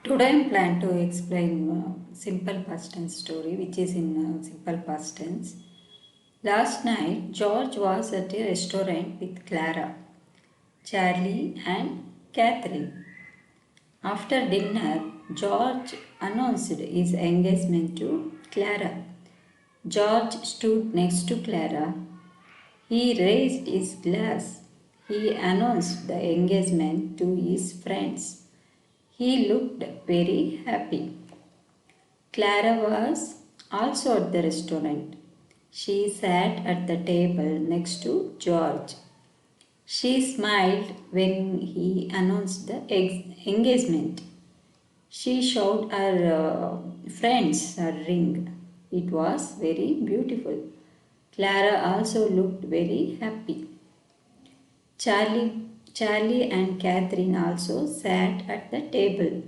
Today I am plan to explain simple past tense story which is in simple past tense. Last night George was at a restaurant with Clara, Charlie and Catherine. After dinner, George announced his engagement to Clara. George stood next to Clara. He raised his glass. He announced the engagement to his friends. He looked very happy. Clara was also at the restaurant. She sat at the table next to George. She smiled when he announced the engagement. She showed her friends her ring. It was very beautiful. Clara also looked very happy. Charlie and Catherine also sat at the table.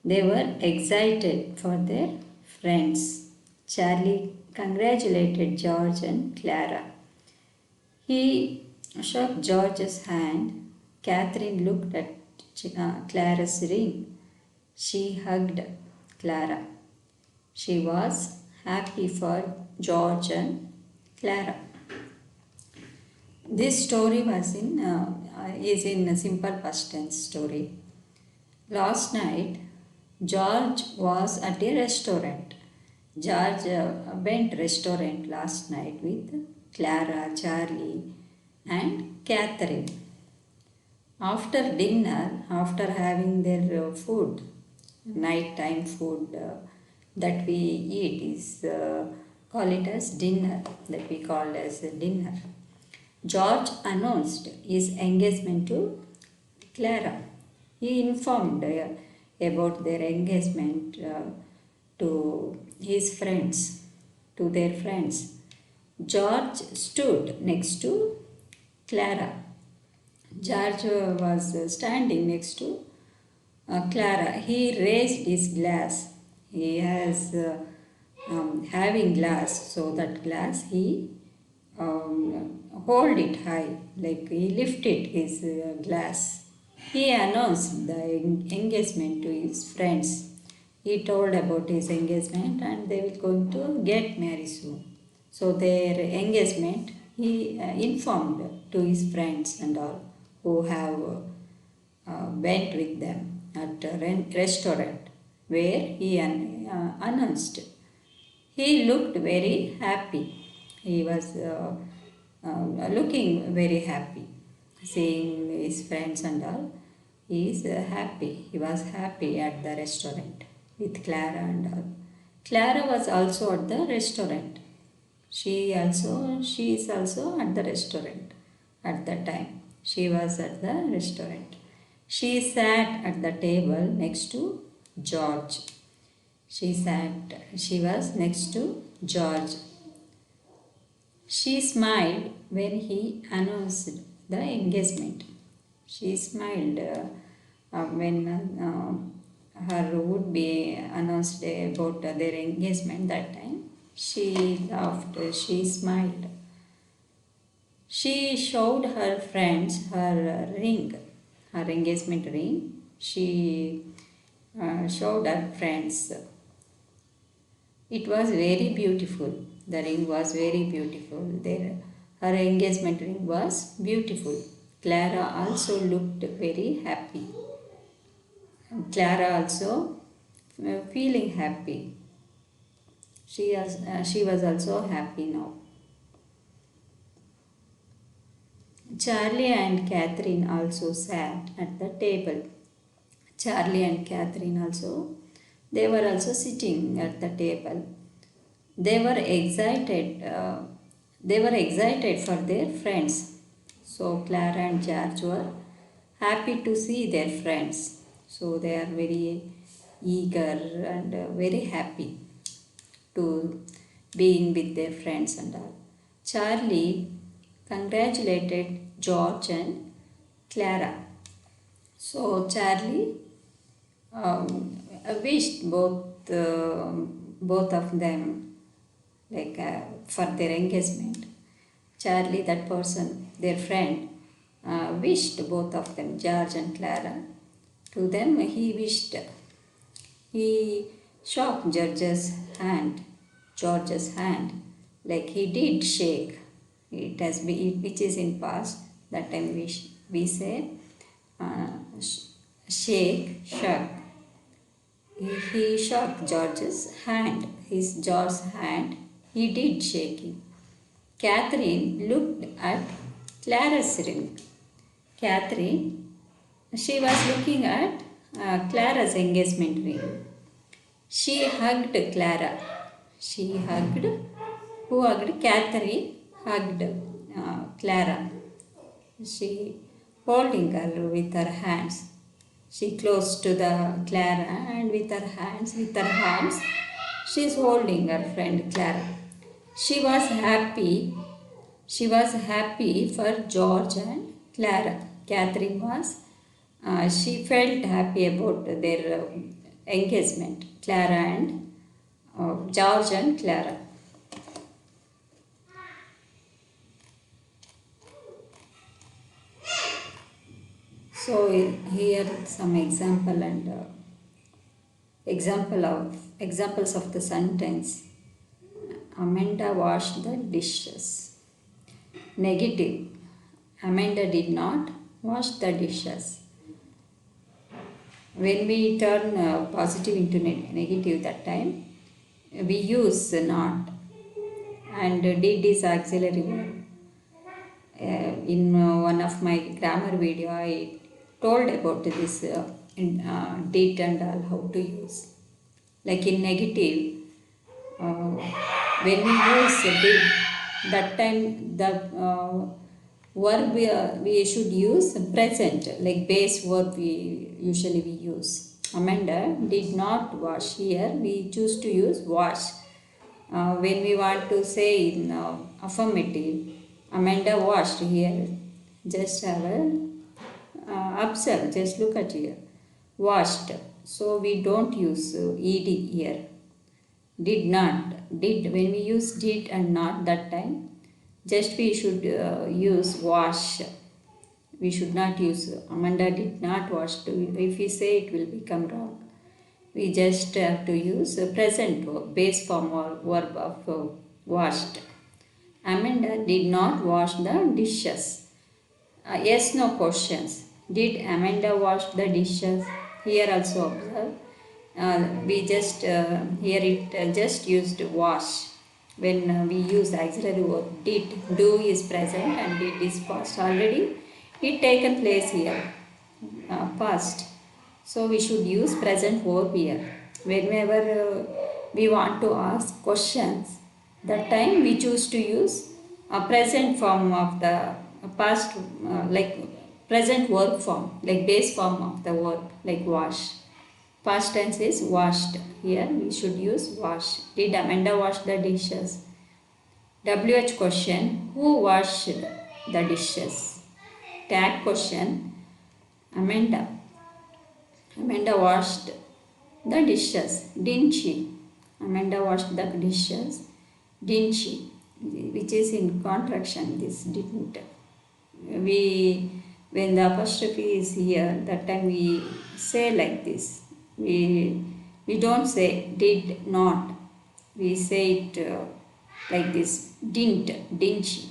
They were excited for their friends. Charlie congratulated George and Clara. He shook George's hand. Catherine looked at Clara's ring. She hugged Clara. She was happy for George and Clara. This story is in a simple past tense story. Last night, George was at a restaurant. George went restaurant last night with Clara, Charlie and Catherine. After dinner, after having their food, nighttime food that we eat is call it as dinner, that we call as dinner. George announced his engagement to Clara. He informed about their engagement to his friends, to their friends. George stood next to Clara. George was standing next to Clara. He raised his glass. He has having glass, so that glass he hold it high, like he lifted his glass. He announced the engagement to his friends. He told about his engagement and they will going to get married soon. So their engagement he informed to his friends and all who have went with them at a restaurant where he announced. He looked very happy. He was looking very happy, seeing his friends and all. He is happy. He was happy at the restaurant with Clara and all. Clara was also at the restaurant. She is also at the restaurant at that time. She was at the restaurant. She sat at the table next to George. She was next to George. She smiled when he announced the engagement. She smiled when her would be announced about their engagement that time. She laughed, she smiled. She showed her friends her ring, her engagement ring. She showed her friends. It was very beautiful. The ring was very beautiful. Her engagement ring was beautiful. Clara also looked very happy. Clara also feeling happy. She was also happy now. Charlie and Catherine also sat at the table. Charlie and Catherine also, they were also sitting at the table. They were excited. They were excited for their friends. So Clara and George were happy to see their friends. So they are very eager and very happy to being with their friends and all. Charlie congratulated George and Clara. So Charlie wished both of them for their engagement. Charlie, that person, their friend, wished both of them, George and Clara. To them he wished He shook George's hand, like he did shake. It has been, which is in past. That time we say shook. He shook George's hand. He did shake it. Catherine looked at Clara's ring. Catherine, she was looking at Clara's engagement ring. She hugged Clara. Who hugged? Catherine hugged Clara. She holding her with her hands. She close to the Clara and with her arms, she is holding her friend Clara. She was happy for George and Clara. Catherine was, she felt happy about their engagement, Clara and George and Clara. So here some examples of the sentence. Amanda washed the dishes. Negative. Amanda did not wash the dishes. When we turn positive into negative, that time we use not, and did is auxiliary verb. In one of my grammar video, I told about this did and all, how to use. Like in negative, when we use did, that time the verb we should use present, like base verb we usually use. Amanda did not wash. Here we choose to use wash. When we want to say in affirmative, Amanda washed, here just have a observe, just look at here, washed. So we don't use ed here. Did not, did, when we use did and not, that time just we should use wash. We should not use Amanda did not wash. If we say, it will become wrong. We just have to use present verb, base form or verb of washed. Amanda did not wash the dishes. Yes, no questions. Did Amanda wash the dishes? Here also observe. We just, here it just used wash. When we use auxiliary verb, did, do is present and did is past already. It taken place here, past. So we should use present verb here. Whenever we want to ask questions, that time we choose to use a present form of the past, like present verb form, like base form of the verb, like wash. Past tense is washed. Here we should use wash. Did Amanda wash the dishes? WH question, who washed the dishes? Tag question, Amanda. Amanda washed the dishes, didn't she? Amanda washed the dishes, didn't she? Which is in contraction, this didn't. When the apostrophe is here, that time we say like this. We don't say did not. We say it like this, didn't she?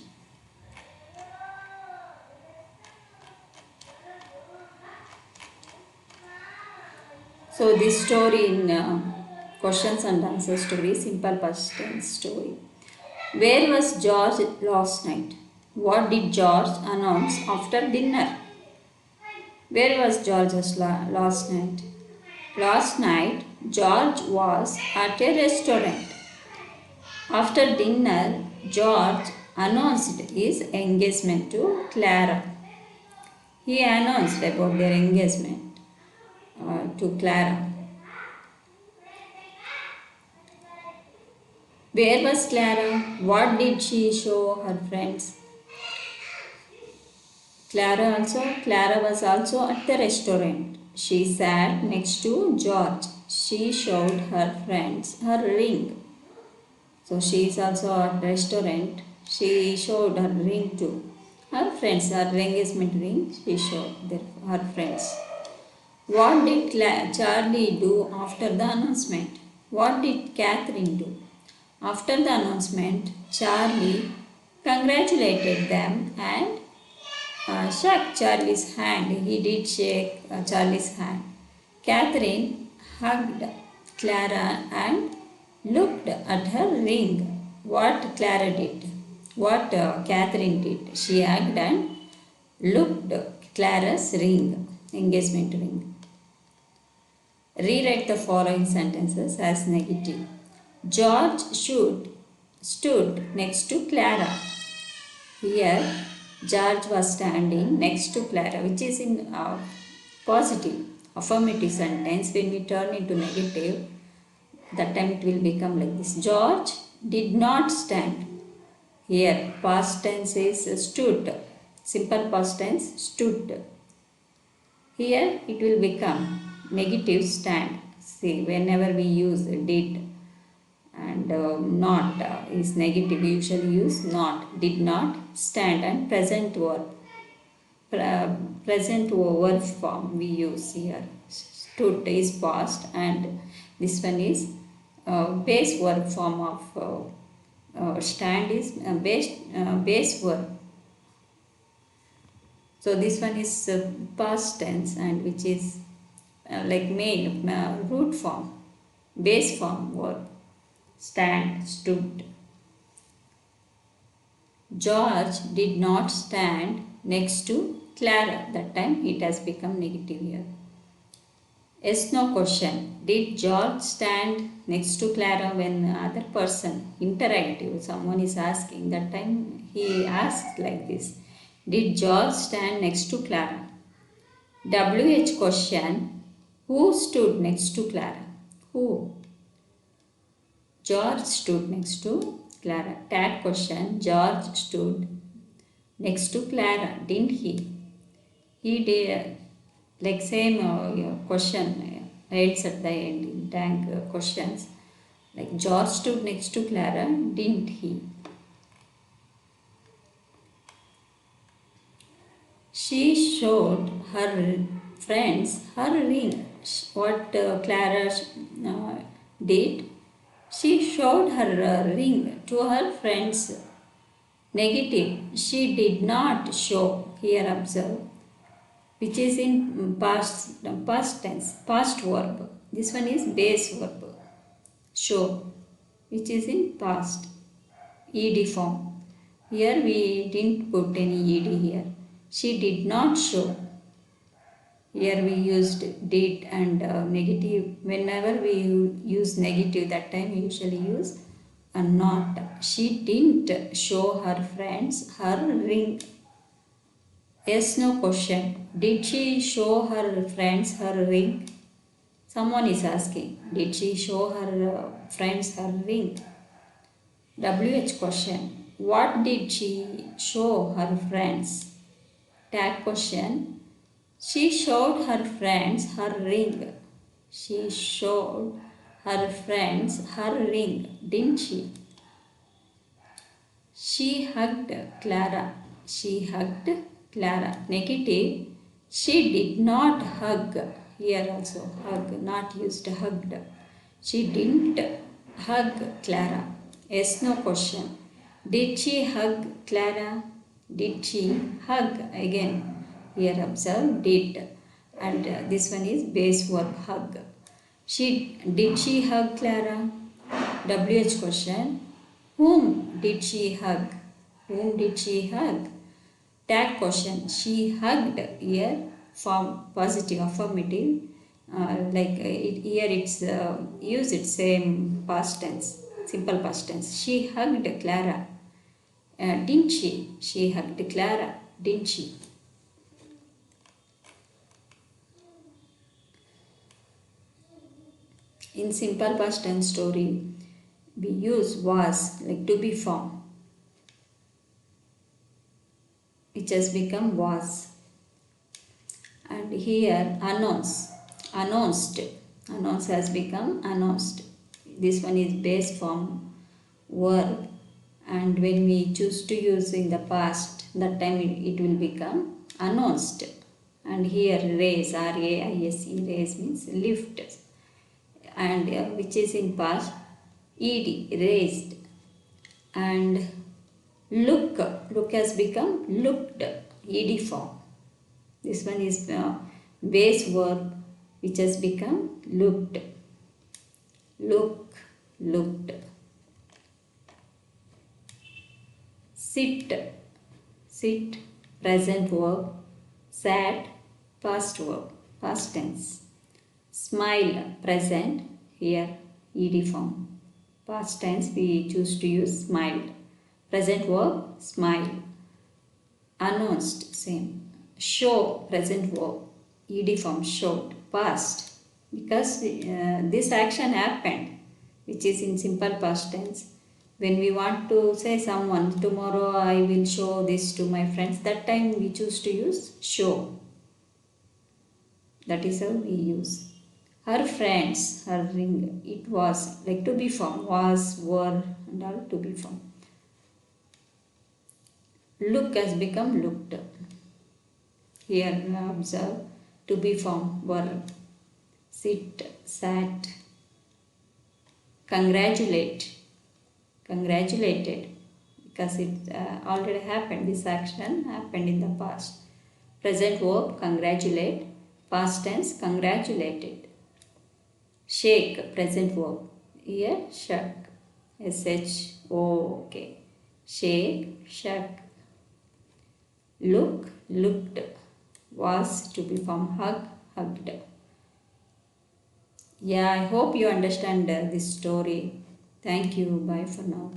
So this story in questions and answers story, simple past tense story. Where was George last night? What did George announce after dinner? Where was George last night? Last night, George was at a restaurant. After dinner, George announced his engagement to Clara. He announced about their engagement to Clara. Where was Clara? What did she show her friends? Clara was also at the restaurant. She sat next to George. She showed her friends her ring. So she is also at the restaurant. She showed her ring to her friends, her engagement ring. She showed her friends. What did Charlie do after the announcement? What did Catherine do? After the announcement, Charlie congratulated them and shook Charlie's hand. He did shake Charlie's hand. Catherine hugged Clara and looked at her ring. What Clara did? What Catherine did? She hugged and looked Clara's ring, engagement ring. Rewrite the following sentences as negative. George stood next to Clara. Here, George was standing next to Clara, which is in positive, affirmative sentence. When we turn into negative, that time it will become like this. George did not stand. Here, past tense is stood. Simple past tense, stood. Here, it will become negative stand. See, whenever we use did and not is negative, we usually use not, did not, stand, and present verb. Present verb form we use here. Stood is past and this one is base verb form of stand is base verb. So this one is past tense and which is like main root form, base form verb. Stand, stood. George did not stand next to Clara. That time it has become negative here. Yes, no question. Did George stand next to Clara when other person, interactive, someone is asking, that time he asks like this. Did George stand next to Clara? WH question. Who stood next to Clara? Who? George stood next to Clara. Tag question. George stood next to Clara, didn't he? He did. Like same question ends at the end in tag questions. Like George stood next to Clara, didn't he? She showed her friends her ring. What Clara did? She showed her ring to her friends. Negative. She did not show. Here observe. Which is in past tense, past verb. This one is base verb. Show. Which is in past. ED form. Here we didn't put any ED here. She did not show. Here we used did and negative. Whenever we use negative, that time we usually use not. She didn't show her friends her ring. Yes, no question. Did she show her friends her ring? Someone is asking. Did she show her friends her ring? WH question. What did she show her friends? Tag question. She showed her friends her ring. She showed her friends her ring, didn't she? She hugged Clara. She hugged Clara. Negative. She did not hug. Here also hug, not used hugged. She didn't hug Clara. Yes, no question. Did she hug Clara? Did she hug? Again. Here observe did and this one is base verb hug. Did she hug Clara? WH question. Whom did she hug? Whom did she hug? Tag question. She hugged here form positive affirmative here it's use it same past tense, simple past tense. She hugged Clara. Didn't she? She hugged Clara. Didn't she? In simple past tense story, we use was like to be form, which has become was. And here announced has become announced. This one is base form verb, and when we choose to use in the past, that time it will become announced. And here raise, R-A-I-S-E, raise means lift, and which is in past, ed, raised. And look has become looked, ed form. This one is base verb which has become looked, looked. Sit, present verb, sat, past verb, past tense. Smile, present, here ed form. Past tense we choose to use smiled. Present verb, smile. Announced, same. Show, present verb, ed form, showed, past. Because this action happened, which is in simple past tense. When we want to say someone, tomorrow I will show this to my friends, that time we choose to use show. That is how we use. Her friends, her ring, it was, like to be form, was, were, and all to be form. Look has become looked. Here observe, to be form, were. Sit, sat. Congratulate, congratulated, because it already happened, this action happened in the past. Present verb, congratulate. Past tense, congratulated. Shake, present verb, here shook, S-H-O-K, shake, shook. Look, looked. Was, to be form, hug, hugged. Yeah, I hope you understand this story. Thank you. Bye for now.